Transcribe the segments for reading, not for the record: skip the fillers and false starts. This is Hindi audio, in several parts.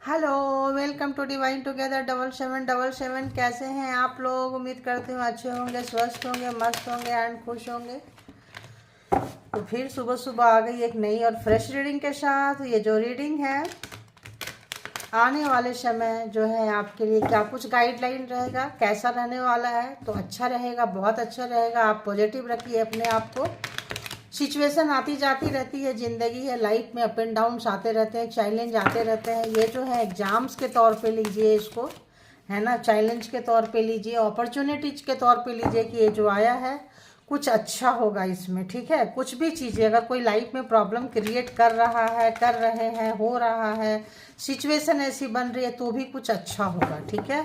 Hello, welcome to divine together 7777। कैसे हैं आप लोग? उम्मीद करती हूँ अच्छे होंगे, स्वस्थ होंगे, मस्त होंगे एंड खुश होंगे। तो फिर सुबह सुबह आ गई एक नई और फ्रेश रीडिंग के साथ। ये जो रीडिंग है, आने वाले समय जो है आपके लिए क्या कुछ गाइडलाइन रहेगा, कैसा रहने वाला है। तो अच्छा रहेगा, बहुत अच्छा रहेगा। आप पॉजिटिव रखिए अपने आप को। सिचुएशन आती जाती रहती है, ज़िंदगी है, लाइफ में अप एंड डाउन्स आते रहते हैं, चैलेंज आते रहते हैं। ये जो है एग्ज़ाम्स के तौर पे लीजिए इसको, है ना, चैलेंज के तौर पे लीजिए, अपॉर्चुनिटीज के तौर पे लीजिए कि ये जो आया है कुछ अच्छा होगा इसमें। ठीक है, कुछ भी चीज़ें अगर कोई लाइफ में प्रॉब्लम क्रिएट कर रहा है, कर रहे हैं, हो रहा है, सिचुएशन ऐसी बन रही है, तो भी कुछ अच्छा होगा। ठीक है,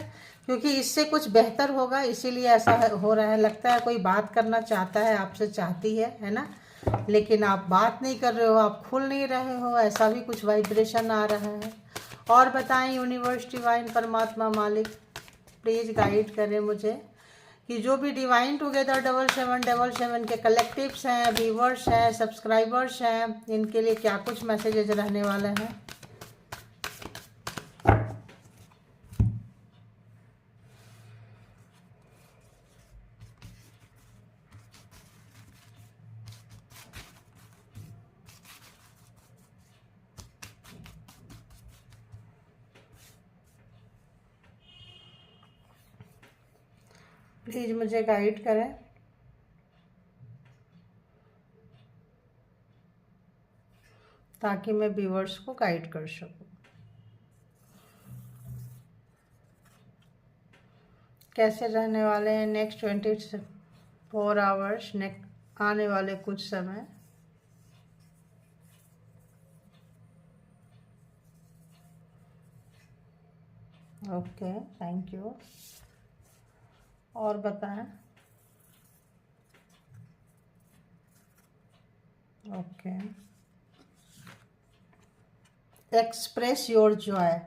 क्योंकि इससे कुछ बेहतर होगा, इसीलिए ऐसा हो रहा है। लगता है कोई बात करना चाहता है आपसे, चाहती है ना, लेकिन आप बात नहीं कर रहे हो, आप खुल नहीं रहे हो, ऐसा भी कुछ वाइब्रेशन आ रहा है। और बताएं यूनिवर्स, डिवाइन, परमात्मा, मालिक प्लीज़ गाइड करें मुझे कि जो भी डिवाइन टुगेदर 7777 के कलेक्टिव्स हैं, व्यूवर्स हैं, सब्सक्राइबर्स हैं, इनके लिए क्या कुछ मैसेजेज रहने वाले हैं। प्लीज़ मुझे गाइड करें। ताकि मैं व्यूवर्स को गाइड कर सकूं। कैसे रहने वाले हैं नेक्स्ट 24 आवर्स, नेक्स्ट आने वाले कुछ समय। Okay, thank you. और बताएं। Okay, express your Joy.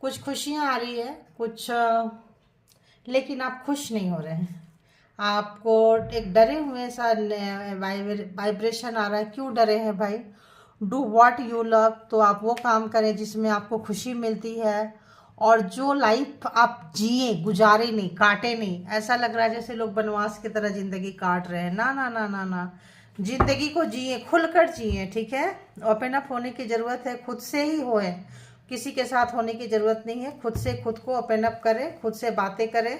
कुछ खुशियाँ आ रही है, कुछ लेकिन आप खुश नहीं हो रहे हैं। आपको एक डरे हुए सा वाइब्रेशन आ रहा है। क्यों डरे हैं भाई? Do what you love. तो आप वो काम करें जिसमें आपको खुशी मिलती है, और जो लाइफ आप जिए, गुजारे नहीं, काटे नहीं। ऐसा लग रहा है जैसे लोग वनवास की तरह जिंदगी काट रहे हैं। ना ना ना ना ना, जिंदगी को जिए, खुलकर जिए। ठीक है, ओपन अप होने की ज़रूरत है, खुद से ही होए, किसी के साथ होने की ज़रूरत नहीं है। खुद से खुद को ओपन अप करें, खुद से बातें करें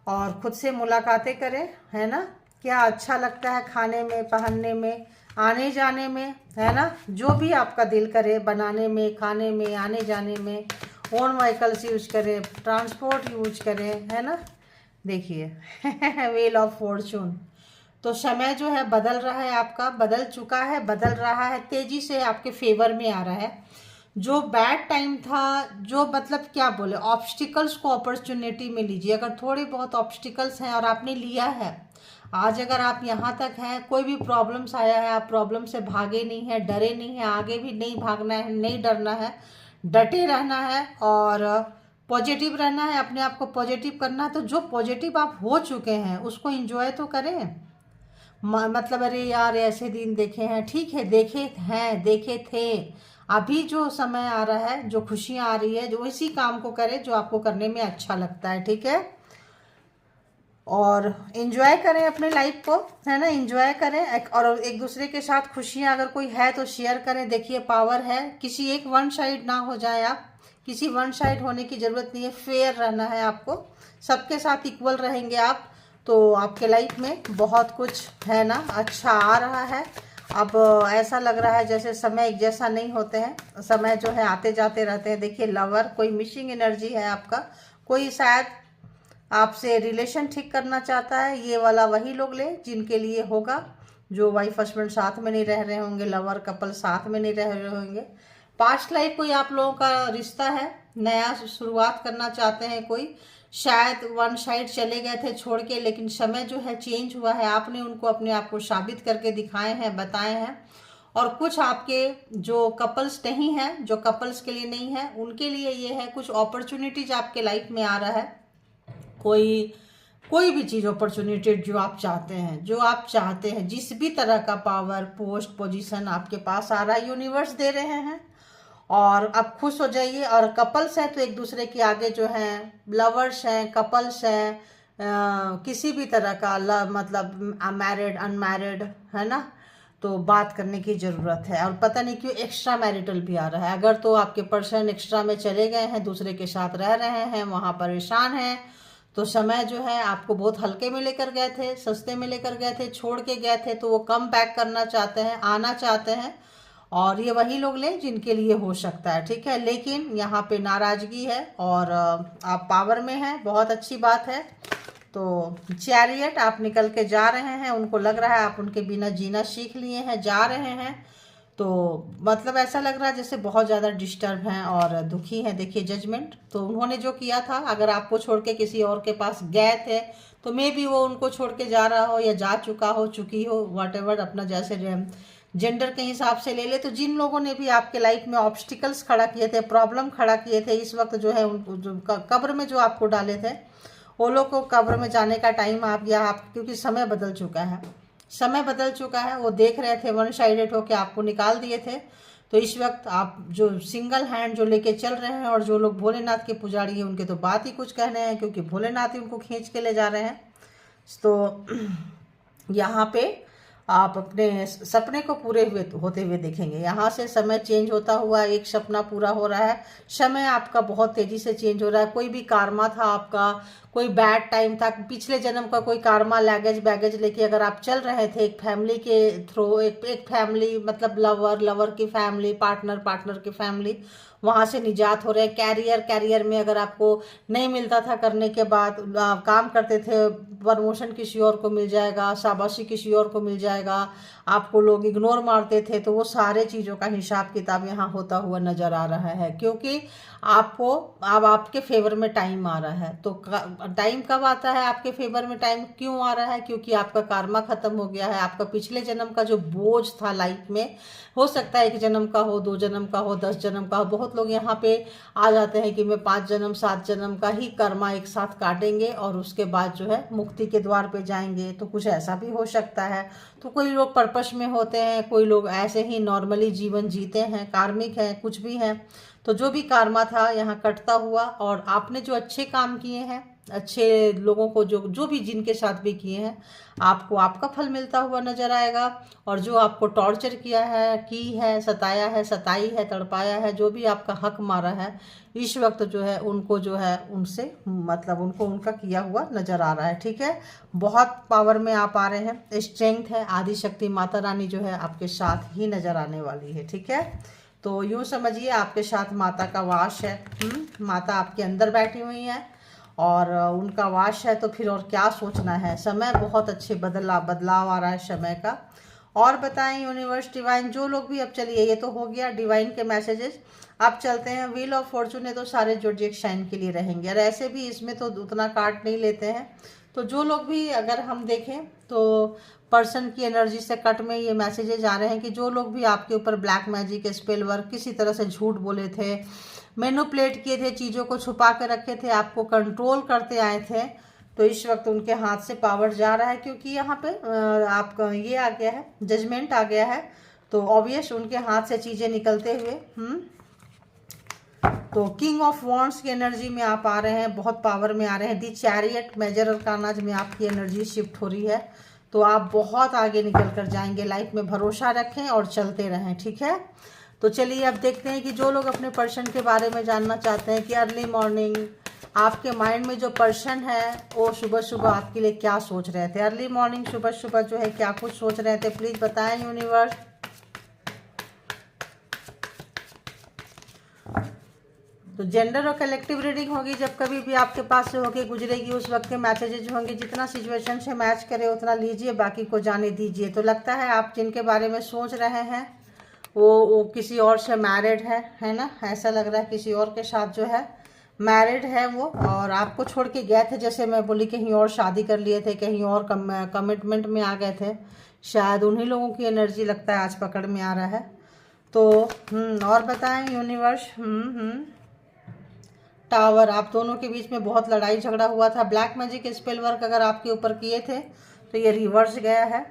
और खुद से मुलाकातें करें, है ना। क्या अच्छा लगता है खाने में, पहनने में, आने जाने में, है ना। जो भी आपका दिल करे, बनाने में, खाने में, आने जाने में। ओन व्हीकल्स यूज करें, ट्रांसपोर्ट यूज करें, है ना। देखिए व्हील ऑफ फॉर्चून। तो समय जो है बदल रहा है, आपका बदल चुका है, बदल रहा है, तेजी से आपके फेवर में आ रहा है। जो बैड टाइम था, जो मतलब क्या बोले, ऑब्स्टिकल्स को अपॉर्चुनिटी में लीजिए। अगर थोड़े बहुत ऑब्स्टिकल्स हैं और आपने लिया है, आज अगर आप यहाँ तक हैं, कोई भी प्रॉब्लम्स आया है, आप प्रॉब्लम से भागे नहीं हैं, डरे नहीं हैं, आगे भी नहीं भागना है, नहीं डरना है, डटे रहना है और पॉजिटिव रहना है, अपने आप को पॉजिटिव करना है। तो जो पॉजिटिव आप हो चुके हैं उसको एंजॉय तो करें। मतलब अरे यार ऐसे दिन देखे हैं, ठीक है, देखे हैं, देखे थे। अभी जो समय आ रहा है, जो खुशियाँ आ रही है, जो इसी काम को करें जो आपको करने में अच्छा लगता है। ठीक है, और एंजॉय करें अपने लाइफ को, है ना, एंजॉय करें। और एक दूसरे के साथ खुशियाँ अगर कोई है तो शेयर करें। देखिए पावर है, किसी एक वन साइड ना हो जाए आप, किसी वन साइड होने की ज़रूरत नहीं है। फेयर रहना है आपको, सबके साथ इक्वल रहेंगे आप, तो आपके लाइफ में बहुत कुछ, है ना, अच्छा आ रहा है। अब ऐसा लग रहा है जैसे समय एक जैसा नहीं होते हैं, समय जो है आते जाते रहते हैं। देखिए लवर, कोई मिसिंग एनर्जी है आपका, कोई शायद आपसे रिलेशन ठीक करना चाहता है। ये वाला वही लोग ले जिनके लिए होगा, जो वाइफ हस्बैंड साथ में नहीं रह रहे होंगे, लवर कपल साथ में नहीं रह रहे होंगे। पास्ट लाइफ कोई आप लोगों का रिश्ता है, नया शुरुआत करना चाहते हैं कोई, शायद वन साइड चले गए थे छोड़ के, लेकिन समय जो है चेंज हुआ है। आपने उनको अपने आप को साबित करके दिखाए हैं, बताए हैं। और कुछ आपके जो कपल्स नहीं हैं, जो कपल्स के लिए नहीं है, उनके लिए ये है, कुछ अपॉर्चुनिटीज आपके लाइफ में आ रहा है। कोई कोई भी चीज़, अपॉर्चुनिटी जो आप चाहते हैं, जो आप चाहते हैं, जिस भी तरह का पावर, पोस्ट, पोजीशन आपके पास आ रहा है, यूनिवर्स दे रहे हैं। और आप खुश हो जाइए। और कपल्स हैं तो एक दूसरे के आगे जो हैं, लवर्स हैं, कपल्स हैं, किसी भी तरह का मतलब मैरिड अनमैरिड है ना, तो बात करने की ज़रूरत है। और पता नहीं क्यों एक्स्ट्रा मैरिटल भी आ रहा है। अगर तो आपके पर्सन एक्स्ट्रा में चले गए हैं, दूसरे के साथ रह रहे हैं, वहाँ परेशान हैं, तो समय जो है आपको बहुत हल्के में लेकर गए थे, सस्ते में लेकर गए थे, छोड़ के गए थे, तो वो कम बैक करना चाहते हैं, आना चाहते हैं। और ये वही लोग लें जिनके लिए हो सकता है, ठीक है। लेकिन यहाँ पे नाराज़गी है और आप पावर में हैं, बहुत अच्छी बात है। तो चैरियट, आप निकल के जा रहे हैं, उनको लग रहा है आप उनके बिना जीना सीख लिए हैं, जा रहे हैं। तो मतलब ऐसा लग रहा है जैसे बहुत ज़्यादा डिस्टर्ब हैं और दुखी हैं। देखिए जजमेंट, तो उन्होंने जो किया था, अगर आपको छोड़ के किसी और के पास गए थे तो मे बी वो उनको छोड़ के जा रहा हो या जा चुका हो, चुकी हो, वॉटेवर, अपना जैसे जेंडर के हिसाब से ले ले। तो जिन लोगों ने भी आपके लाइफ में ऑब्स्टिकल्स खड़ा किए थे, प्रॉब्लम खड़ा किए थे, इस वक्त जो है उनको जो कब्र में जो आपको डाले थे, वो लोग को कब्र में जाने का टाइम आप या आप, क्योंकि समय बदल चुका है, समय बदल चुका है। वो देख रहे थे, वन साइडेड होके आपको निकाल दिए थे। तो इस वक्त आप जो सिंगल हैंड जो लेके चल रहे हैं, और जो लोग भोलेनाथ के पुजारी हैं उनके तो बात ही कुछ कहने हैं, क्योंकि भोलेनाथ ही उनको खींच के ले जा रहे हैं। तो यहाँ पे आप अपने सपने को पूरे हुए होते हुए देखेंगे। यहाँ से समय चेंज होता हुआ एक सपना पूरा हो रहा है। समय आपका बहुत तेजी से चेंज हो रहा है। कोई भी कार्मा था आपका, कोई बैड टाइम था, पिछले जन्म का कोई कार्मा, लगेज बैगेज लेके अगर आप चल रहे थे एक फैमिली के थ्रू, एक फैमिली मतलब लवर की फैमिली, पार्टनर की फैमिली, वहाँ से निजात हो रहे हैं। कैरियर में अगर आपको नहीं मिलता था, करने के बाद काम करते थे, प्रमोशन किसी और को मिल जाएगा, शाबाशी किसी और को मिल जाएगा, आपको लोग इग्नोर मारते थे, तो वो सारे चीज़ों का हिसाब किताब यहाँ होता हुआ नज़र आ रहा है। क्योंकि आपको अब आपके फेवर में टाइम आ रहा है। तो टाइम कब आता है आपके फेवर में? टाइम क्यों आ रहा है? क्योंकि आपका कर्मा खत्म हो गया है। आपका पिछले जन्म का जो बोझ था लाइफ में, हो सकता है 1 जन्म का हो, 2 जन्म का हो, 10 जन्म का हो। बहुत लोग यहाँ पे आ जाते हैं कि मैं 5 जन्म 7 जन्म का ही कर्मा एक साथ काटेंगे और उसके बाद जो है मुक्ति के द्वार पे जाएंगे। तो कुछ ऐसा भी हो सकता है। तो कोई लोग पर्पस में होते हैं, कोई लोग ऐसे ही नॉर्मली जीवन जीते हैं, कार्मिक हैं, कुछ भी हैं। तो जो भी कर्मा था यहाँ कटता हुआ, और आपने जो अच्छे काम किए हैं, अच्छे लोगों को जो भी जिनके साथ भी किए हैं, आपको आपका फल मिलता हुआ नजर आएगा। और जो आपको टॉर्चर किया है, की है, सताया है, सताई है, तड़पाया है, जो भी आपका हक मारा है, इस वक्त जो है उनको जो है उनसे मतलब उनको उनका किया हुआ नजर आ रहा है, ठीक है। बहुत पावर में आप आ रहे हैं, स्ट्रेंथ है, आदि शक्ति माता रानी जो है आपके साथ ही नजर आने वाली है, ठीक है। तो यूँ समझिए आपके साथ माता का वास है। माता आपके अंदर बैठी हुई है और उनका वास है, तो फिर और क्या सोचना है। समय बहुत अच्छे बदलाव आ रहा है समय का। और बताएं यूनिवर्स, डिवाइन, जो लोग भी, अब चलिए ये तो हो गया डिवाइन के मैसेजेस। अब चलते हैं व्हील ऑफ फॉर्चून है, तो सारे ज़ोडिएक साइन के लिए रहेंगे। और ऐसे भी इसमें तो उतना काट नहीं लेते हैं। तो जो लोग भी, अगर हम देखें तो पर्सन की एनर्जी से कट में ये मैसेजेज आ रहे हैं कि जो लोग भी आपके ऊपर ब्लैक मैजिक, स्पेल वर्क, किसी तरह से झूठ बोले थे, मैनिपुलेट किए थे, चीज़ों को छुपा के रखे थे, आपको कंट्रोल करते आए थे, तो इस वक्त उनके हाथ से पावर जा रहा है। क्योंकि यहाँ पे आपका ये आ गया है, जजमेंट आ गया है, तो ऑब्वियस उनके हाथ से चीज़ें निकलते हुए तो किंग ऑफ वॉन्ड्स की एनर्जी में आप आ रहे हैं, बहुत पावर में आ रहे हैं। दी चैरियट, मेजर अरकानाज में आपकी एनर्जी शिफ्ट हो रही है। तो आप बहुत आगे निकल कर जाएंगे। लाइफ में भरोसा रखें और चलते रहें, ठीक है। तो चलिए अब देखते हैं कि जो लोग अपने पर्सन के बारे में जानना चाहते हैं कि अर्ली मॉर्निंग आपके माइंड में जो पर्सन है वो सुबह सुबह आपके लिए क्या सोच रहे थे। अर्ली मॉर्निंग सुबह सुबह जो है क्या कुछ सोच रहे थे, प्लीज़ बताएं यूनिवर्स। तो जेंडर और कलेक्टिव रीडिंग होगी, जब कभी भी आपके पास से होके गुजरेगी उस वक्त के मैसेजेज होंगे। जितना सिचुएशन से मैच करे उतना लीजिए, बाकी को जाने दीजिए। तो लगता है आप जिनके बारे में सोच रहे हैं वो किसी और से मैरिड है ना, ऐसा लग रहा है किसी और के साथ जो है मैरिड है वो, और आपको छोड़ के गए थे, जैसे मैं बोली कहीं और शादी कर लिए थे, कहीं और कमिटमेंट में आ गए थे। शायद उन्हीं लोगों की एनर्जी लगता है आज पकड़ में आ रहा है। तो और बताएं यूनिवर्स। टावर, आप दोनों के बीच में बहुत लड़ाई झगड़ा हुआ था। ब्लैक मैजिक स्पेल वर्क अगर आपके ऊपर किए थे तो ये रिवर्स गया है।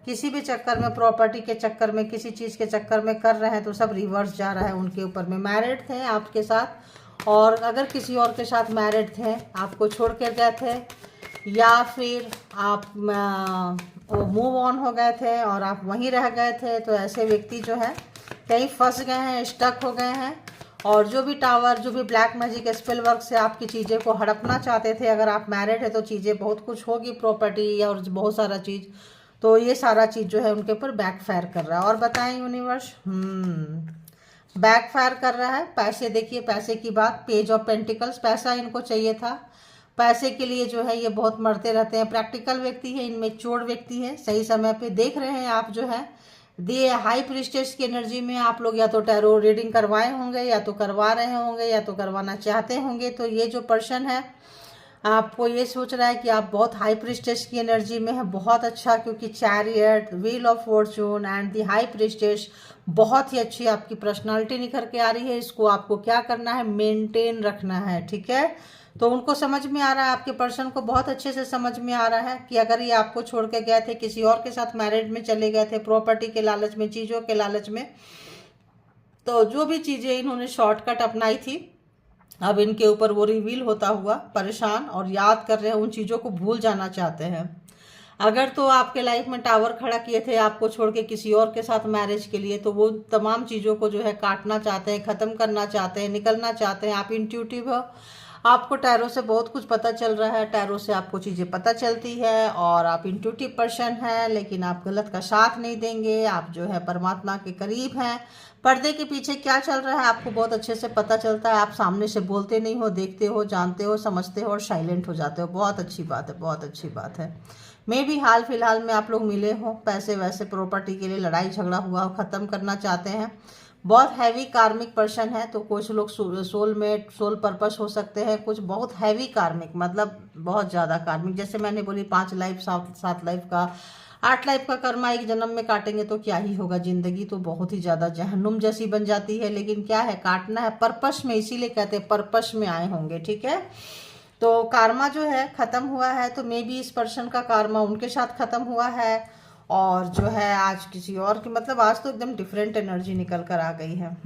किसी भी चक्कर में, प्रॉपर्टी के चक्कर में, किसी चीज़ के चक्कर में कर रहे हैं तो सब रिवर्स जा रहा है उनके ऊपर में। मैरिड थे आपके साथ, और अगर किसी और के साथ मैरिड थे, आपको छोड़ कर गए थे, या फिर आप मूव ऑन हो गए थे और आप वहीं रह गए थे, तो ऐसे व्यक्ति जो है कहीं फंस गए हैं, स्टक हो गए हैं। और जो भी टावर, जो भी ब्लैक मैजिक स्पेल वर्क से आपकी चीज़ें को हड़पना चाहते थे, अगर आप मैरिड है तो चीज़ें बहुत कुछ होगी, प्रॉपर्टी और बहुत सारा चीज़, तो ये सारा चीज़ जो है उनके ऊपर बैकफायर कर रहा है। और बताएं यूनिवर्स, बैकफायर कर रहा है। पैसे देखिए, पैसे की बात, पेज ऑफ पेंटिकल्स, पैसा इनको चाहिए था। पैसे के लिए जो है ये बहुत मरते रहते हैं। प्रैक्टिकल व्यक्ति है, इनमें चोर व्यक्ति है। सही समय पे देख रहे हैं आप जो है दिए हाई प्रिस्टेस की एनर्जी में आप लोग या तो टैरो रीडिंग करवाए होंगे, या तो करवा रहे होंगे, या तो करवाना चाहते होंगे। तो ये जो पर्सन है आपको ये सोच रहा है कि आप बहुत हाई प्रिस्टेस की एनर्जी में है। बहुत अच्छा, क्योंकि chariot, wheel of Fortune and the high priestess, बहुत ही अच्छी आपकी पर्सनालिटी निखर के आ रही है। इसको आपको क्या करना है, मेंटेन रखना है, ठीक है। तो उनको समझ में आ रहा है, आपके पर्सन को बहुत अच्छे से समझ में आ रहा है कि अगर ये आपको छोड़ के गए थे, किसी और के साथ मैरिड में चले गए थे, प्रॉपर्टी के लालच में, चीज़ों के लालच में, तो जो भी चीज़ें इन्होंने शॉर्टकट अपनाई थी, अब इनके ऊपर वो रिवील होता हुआ परेशान और याद कर रहे हैं, उन चीज़ों को भूल जाना चाहते हैं। अगर तो आपके लाइफ में टावर खड़ा किए थे आपको छोड़ के किसी और के साथ मैरिज के लिए, तो वो तमाम चीज़ों को जो है काटना चाहते हैं, ख़त्म करना चाहते हैं, निकलना चाहते हैं। आप इंट्यूटिव हो, आपको टैरो से बहुत कुछ पता चल रहा है, टैरो से आपको चीज़ें पता चलती है, और आप इंट्यूटिव पर्सन हैं, लेकिन आप गलत का साथ नहीं देंगे। आप जो है परमात्मा के करीब हैं। पर्दे के पीछे क्या चल रहा है आपको बहुत अच्छे से पता चलता है। आप सामने से बोलते नहीं हो, देखते हो, जानते हो, समझते हो और साइलेंट हो जाते हो। बहुत अच्छी बात है, बहुत अच्छी बात है। मे भी हाल फिलहाल में आप लोग मिले हो, पैसे वैसे प्रॉपर्टी के लिए लड़ाई झगड़ा हुआ हो, ख़त्म करना चाहते हैं। बहुत हैवी कार्मिक पर्सन है, तो कुछ लोग सोलमेट, सोल पर्पस हो सकते हैं, कुछ बहुत हैवी कार्मिक, मतलब बहुत ज़्यादा कार्मिक। जैसे मैंने बोली 5 लाइफ, 7 लाइफ का, 8 लाइफ का कर्मा एक जन्म में काटेंगे तो क्या ही होगा। जिंदगी तो बहुत ही ज़्यादा जहन्नुम जैसी बन जाती है, लेकिन क्या है, काटना है पर्पस में, इसीलिए कहते हैं पर्पस में आए होंगे, ठीक है। तो कार्मा जो है ख़त्म हुआ है, तो मे बी इस पर्सन का कार्मा उनके साथ ख़त्म हुआ है, और जो है आज किसी और की, मतलब आज तो एकदम डिफरेंट एनर्जी निकल कर आ गई है।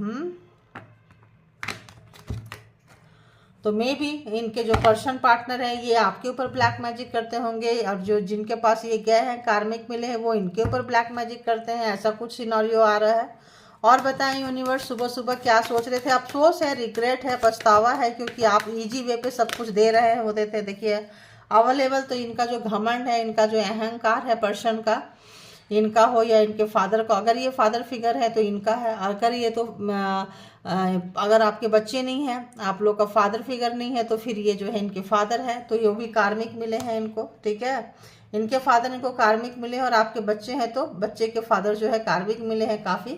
तो मे बी इनके जो पर्सन पार्टनर है ये आपके ऊपर ब्लैक मैजिक करते होंगे, और जो जिनके पास ये गए हैं कार्मिक मिले हैं वो इनके ऊपर ब्लैक मैजिक करते हैं। ऐसा कुछ सिनारियो आ रहा है। और बताएं यूनिवर्स, सुबह सुबह क्या सोच रहे थे? अफसोस है, रिग्रेट है, पछतावा है, क्योंकि आप इजी वे पे सब कुछ दे रहे होते थे। देखिए अवेलेबल, तो इनका जो घमंड है, इनका जो अहंकार है पर्सन का, इनका हो या इनके फादर का, अगर ये फादर फिगर है तो इनका है। अगर ये तो अगर आपके बच्चे नहीं हैं, आप लोग का फादर फिगर नहीं है, तो फिर ये जो है इनके फादर है। तो ये भी कार्मिक मिले हैं इनको, ठीक है। इनके फादर इनको कार्मिक मिले हैं, और आपके बच्चे हैं तो बच्चे के फादर जो है कार्मिक मिले हैं। काफ़ी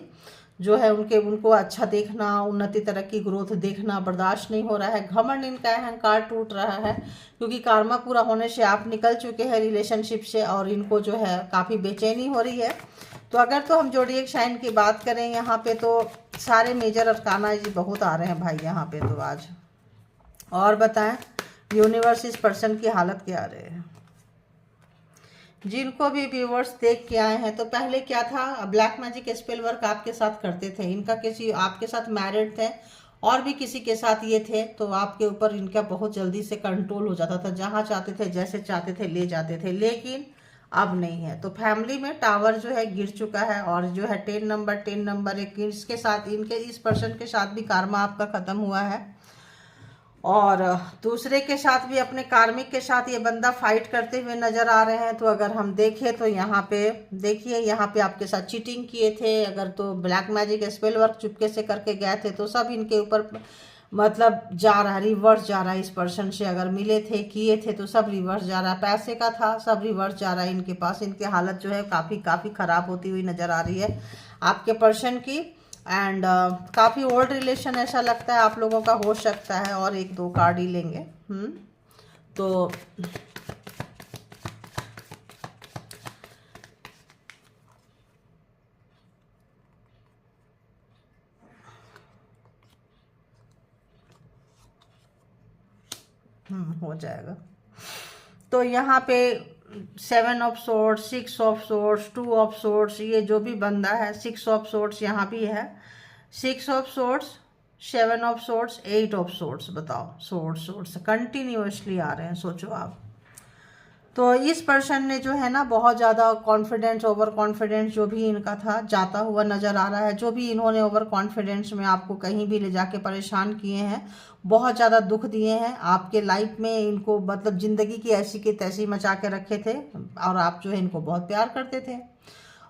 जो है उनको अच्छा देखना, उन्नति, तरक्की, ग्रोथ देखना बर्दाश्त नहीं हो रहा है। घमंड इनका, अहंकार टूट रहा है, क्योंकि कार्मा पूरा होने से आप निकल चुके हैं रिलेशनशिप से, और इनको जो है काफ़ी बेचैनी हो रही है। तो अगर तो हम जोडिएक साइन की बात करें यहाँ पे, तो सारे मेजर अरकाना जी बहुत आ रहे हैं भाई यहाँ पे तो आज। और बताएं यूनिवर्स, इस पर्सन की हालत क्या आ रही है? जिनको भी व्यूवर्स देख के आए हैं, तो पहले क्या था, ब्लैक मैजिक स्पेल वर्क आपके साथ करते थे, इनका किसी आपके साथ मैरिड थे और भी किसी के साथ ये थे, तो आपके ऊपर इनका बहुत जल्दी से कंट्रोल हो जाता था। जहां चाहते थे, जैसे चाहते थे ले जाते थे, लेकिन अब नहीं है। तो फैमिली में टावर जो है गिर चुका है, और जो है 10 नंबर एक इसके साथ, इनके इस पर्सन के साथ भी कार्मा आपका खत्म हुआ है, और दूसरे के साथ भी, अपने कार्मिक के साथ ये बंदा फाइट करते हुए नजर आ रहे हैं। तो अगर हम देखें तो यहाँ पे देखिए, यहाँ पे आपके साथ चीटिंग किए थे, अगर तो ब्लैक मैजिक स्पेल वर्क चुपके से करके गए थे, तो सब इनके ऊपर मतलब जा रहा है, रिवर्स जा रहा है। इस पर्सन से अगर मिले थे, किए थे, तो सब रिवर्स जा रहा है। पैसे का था, सब रिवर्स जा रहा है इनके पास। इनकी हालत जो है काफ़ी ख़राब होती हुई नज़र आ रही है आपके पर्सन की। एंड काफ़ी ओल्ड रिलेशन ऐसा लगता है आप लोगों का हो सकता है। और 1-2 कार्ड ही लेंगे। तो हो जाएगा। तो यहाँ पे 7 of sorts, 6 of sorts, 2 of sorts, ये जो भी बंदा है 6 ऑफ सोर्ट्स यहाँ भी है, 6 of sorts, 7 of sorts, 8 of sorts. बताओ, सोर्ट्स कंटिन्यूअसली आ रहे हैं, सोचो आप। तो इस पर्सन ने जो है ना बहुत ज़्यादा कॉन्फिडेंस, ओवर कॉन्फिडेंस जो भी इनका था जाता हुआ नज़र आ रहा है। जो भी इन्होंने ओवर कॉन्फिडेंस में आपको कहीं भी ले जाके परेशान किए हैं, बहुत ज़्यादा दुख दिए हैं आपके लाइफ में, इनको मतलब ज़िंदगी की ऐसी की तैसी मचा के रखे थे, और आप जो है इनको बहुत प्यार करते थे।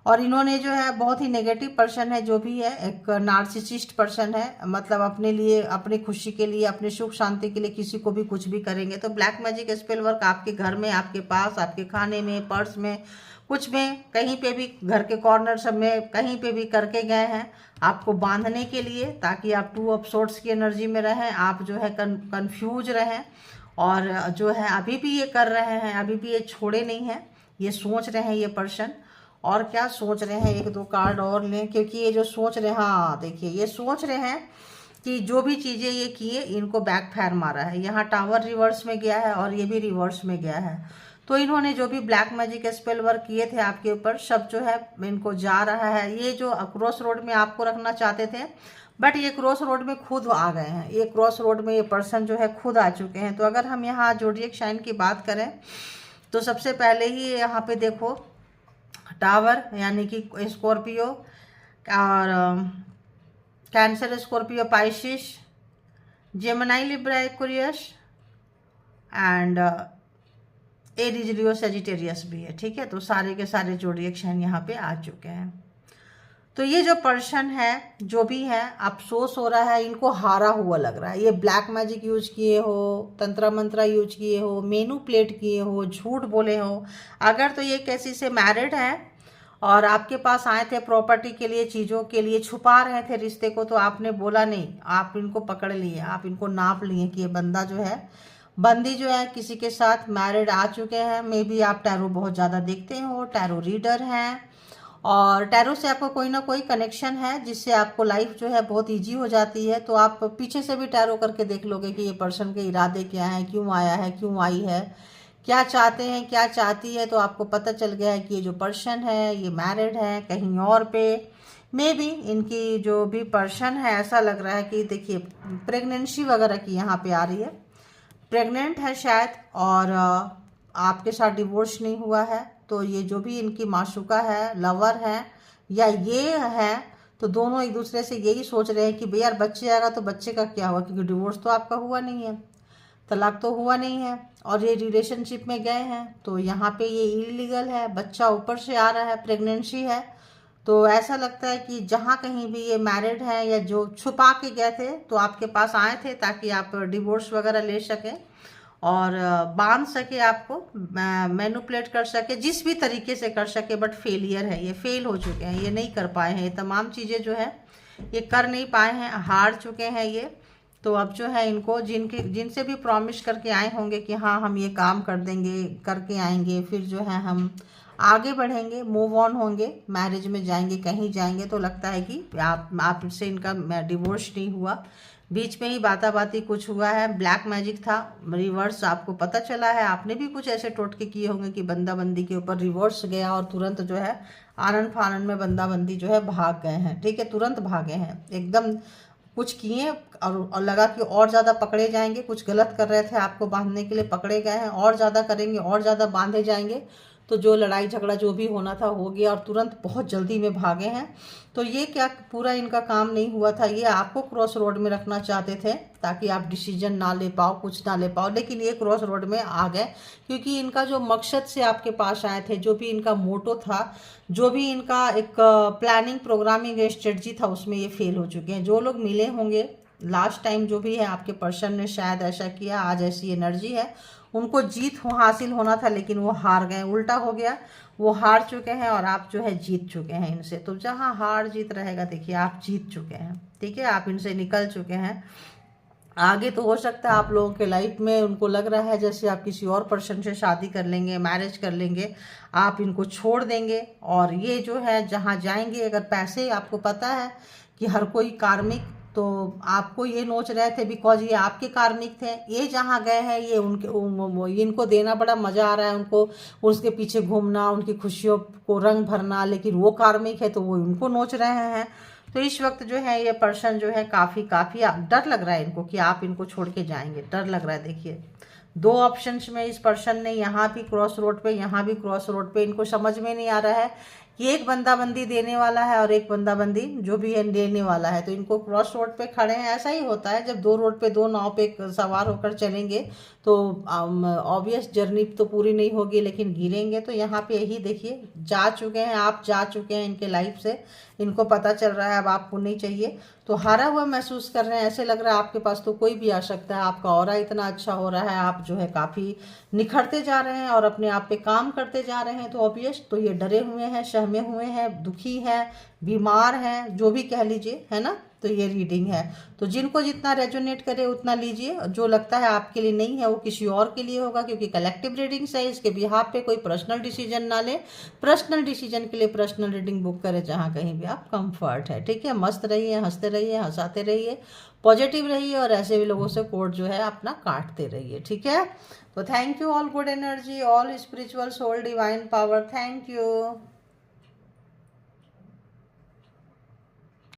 और इन्होंने जो है बहुत ही नेगेटिव पर्सन है, जो भी है एक नार्सिसिस्ट पर्सन है, मतलब अपने लिए, अपनी खुशी के लिए, अपने सुख शांति के लिए किसी को भी कुछ भी करेंगे। तो ब्लैक मैजिक स्पेल वर्क आपके घर में, आपके पास, आपके खाने में, पर्स में, कुछ में, कहीं पे भी, घर के कॉर्नर सब में कहीं पे भी करके गए हैं आपको बांधने के लिए, ताकि आप 2 ऑफ सोर्ट्स की एनर्जी में रहें, आप जो है कंफ्यूज रहें। और जो है अभी भी ये कर रहे हैं, अभी भी ये छोड़े नहीं हैं, ये सोच रहे हैं ये पर्सन। और क्या सोच रहे हैं, 1-2 कार्ड और लें, क्योंकि ये जो सोच रहे हैं, हाँ देखिए, ये सोच रहे हैं कि जो भी चीज़ें ये किए इनको बैकफायर मारा है। यहाँ टावर रिवर्स में गया है और ये भी रिवर्स में गया है। तो इन्होंने जो भी ब्लैक मैजिक स्पेल वर्क किए थे आपके ऊपर, सब जो है इनको जा रहा है। ये जो क्रॉस रोड में आपको रखना चाहते थे, बट ये क्रॉस रोड में खुद आ गए हैं, ये क्रॉस रोड में ये पर्सन जो है खुद आ चुके हैं। तो अगर हम यहाँ ज़ोडिएक साइन की बात करें, तो सबसे पहले ही यहाँ पे देखो टावर, यानी कि स्कॉर्पियो और cancer, Scorpio, Pisces, Gemini, Libra, Aquarius and Aries, Leo, Sagittarius भी है। ठीक है, तो सारे के सारे ज़ोडिएक साइन यहाँ पे आ चुके हैं। तो ये जो पर्सन है, जो भी है, अफसोस हो रहा है, इनको हारा हुआ लग रहा है। ये ब्लैक मैजिक यूज किए हो, तंत्र मंत्र यूज किए हो, मैनिपुलेट किए हो, झूठ बोले हो। अगर तो ये किसी से मैरिड है और आपके पास आए थे प्रॉपर्टी के लिए, चीज़ों के लिए, छुपा रहे थे रिश्ते को, तो आपने बोला नहीं, आप इनको पकड़ लिए, आप इनको नाप लिए कि ये बंदा जो है, बंदी जो है किसी के साथ मैरिड आ चुके हैं। मे बी आप टैरो बहुत ज़्यादा देखते हो, टैरो रीडर हैं, और टैरो से आपको कोई ना कोई कनेक्शन है, जिससे आपको लाइफ जो है बहुत इजी हो जाती है। तो आप पीछे से भी टैरो करके देख लोगे कि ये पर्सन के इरादे क्या हैं, क्यों आया है, क्यों आई है, क्या चाहते हैं, क्या चाहती है। तो आपको पता चल गया है कि ये जो पर्सन है ये मैरिड है कहीं और पे। मे बी इनकी जो भी पर्सन है, ऐसा लग रहा है कि देखिए प्रेगनेंसी वगैरह की यहाँ पे आ रही है, प्रेग्नेंट है शायद, और आपके साथ डिवोर्स नहीं हुआ है। तो ये जो भी इनकी माशूका है, लवर है, या ये है, तो दोनों एक दूसरे से यही सोच रहे हैं कि भैया यार बच्चे आएगा तो बच्चे का क्या हुआ, क्योंकि डिवोर्स तो आपका हुआ नहीं है, तलाक तो हुआ नहीं है, और ये रिलेशनशिप में गए हैं। तो यहाँ पे ये इलीगल है, बच्चा ऊपर से आ रहा है, प्रेगनेंसी है। तो ऐसा लगता है कि जहाँ कहीं भी ये मैरिड है, या जो छुपा के गए थे तो आपके पास आए थे ताकि आप डिवोर्स वगैरह ले सकें और बांध सके, आपको मैनिपुलेट कर सके, जिस भी तरीके से कर सके। बट फेलियर है, ये फेल हो चुके हैं, ये नहीं कर पाए हैं, ये तमाम चीज़ें जो है ये कर नहीं पाए हैं, हार चुके हैं ये। तो अब जो है इनको जिनसे भी प्रॉमिस करके आए होंगे कि हाँ हम ये काम कर देंगे, करके आएंगे, फिर जो है हम आगे बढ़ेंगे, मूव ऑन होंगे, मैरिज में जाएंगे, कहीं जाएंगे, तो लगता है कि आपसे इनका डिवोर्स नहीं हुआ, बीच में ही बाता बाती कुछ हुआ है, ब्लैक मैजिक था, रिवर्स आपको पता चला है। आपने भी कुछ ऐसे टोटके किए होंगे कि बंदा बंदी के ऊपर रिवर्स गया और तुरंत जो है आनन फानन में बंदा बंदी जो है भाग गए हैं। ठीक है, तुरंत भागे हैं, एकदम कुछ किए और लगा कि और ज़्यादा पकड़े जाएंगे, कुछ गलत कर रहे थे, आपको बांधने के लिए पकड़े गए हैं, और ज़्यादा करेंगे, और ज़्यादा बांधे जाएंगे। तो जो लड़ाई झगड़ा जो भी होना था हो गया, और तुरंत बहुत जल्दी में भागे हैं। तो ये क्या पूरा इनका काम नहीं हुआ था, ये आपको क्रॉस रोड में रखना चाहते थे ताकि आप डिसीजन ना ले पाओ, कुछ ना ले पाओ, लेकिन ये क्रॉस रोड में आ गए, क्योंकि इनका जो मकसद से आपके पास आए थे, जो भी इनका मोटो था, जो भी इनका एक प्लानिंग, प्रोग्रामिंग स्ट्रेटजी था, उसमें ये फेल हो चुके हैं। जो लोग मिले होंगे लास्ट टाइम, जो भी है आपके पर्सन ने शायद ऐसा किया, आज ऐसी एनर्जी है, उनको जीत हासिल होना था लेकिन वो हार गए, उल्टा हो गया, वो हार चुके हैं और आप जो है जीत चुके हैं इनसे। तो जहाँ हार जीत रहेगा, देखिए आप जीत चुके हैं, ठीक है, आप इनसे निकल चुके हैं। आगे तो हो सकता है आप लोगों के लाइफ में उनको लग रहा है जैसे आप किसी और पर्सन से शादी कर लेंगे, मैरिज कर लेंगे, आप इनको छोड़ देंगे, और ये जो है जहाँ जाएंगे, अगर पैसे, आपको पता है कि हर कोई कार्मिक, तो आपको ये नोच रहे थे बिकॉज ये आपके कार्मिक थे। ये जहाँ गए हैं ये इनको देना बड़ा मजा आ रहा है उनको, उसके पीछे घूमना, उनकी खुशियों को रंग भरना, लेकिन वो कार्मिक है तो वो उनको नोच रहे हैं। तो इस वक्त जो है ये पर्सन जो है काफ़ी डर लग रहा है इनको कि आप इनको छोड़ के जाएंगे, डर लग रहा है। देखिए 2 ऑप्शंस में इस पर्सन ने, यहाँ भी क्रॉस रोड पे, यहाँ भी क्रॉस रोड पे, इनको समझ में नहीं आ रहा है कि एक बंदाबंदी देने वाला है और एक बंदाबंदी जो भी है लेने वाला है। तो इनको क्रॉस रोड पे खड़े हैं। ऐसा ही होता है जब 2 रोड पे 2 नाव पे सवार होकर चलेंगे तो ऑब्वियस जर्नी तो पूरी नहीं होगी लेकिन गिरेंगे। तो यहाँ पे यही देखिए जा चुके हैं, आप जा चुके हैं इनके लाइफ से, इनको पता चल रहा है अब आपको नहीं चाहिए। तो हारा हुआ महसूस कर रहे हैं, ऐसे लग रहा है आपके पास तो कोई भी आ सकता है। आपका ऑरा इतना अच्छा हो रहा है, आप जो है काफ़ी निखरते जा रहे हैं और अपने आप पे काम करते जा रहे हैं। तो ऑब्वियस तो ये डरे हुए हैं, सहमे हुए हैं, दुखी हैं, बीमार हैं, जो भी कह लीजिए, है ना। तो ये रीडिंग है। तो जिनको जितना रेजोनेट करे उतना लीजिए, जो लगता है आपके लिए नहीं है वो किसी और के लिए होगा, क्योंकि कलेक्टिव रीडिंग्स है। इसके बिहाफ पे कोई पर्सनल डिसीजन ना ले। पर्सनल डिसीजन के लिए पर्सनल रीडिंग बुक करें जहाँ कहीं भी आप कंफर्ट है। ठीक है, मस्त रहिए, हंसते रहिए, हंसाते रहिए, पॉजिटिव रहिए और ऐसे भी लोगों से कोड जो है अपना काटते रहिए। ठीक है, तो thank you, all good energy, all spiritual soul divine power, thank you.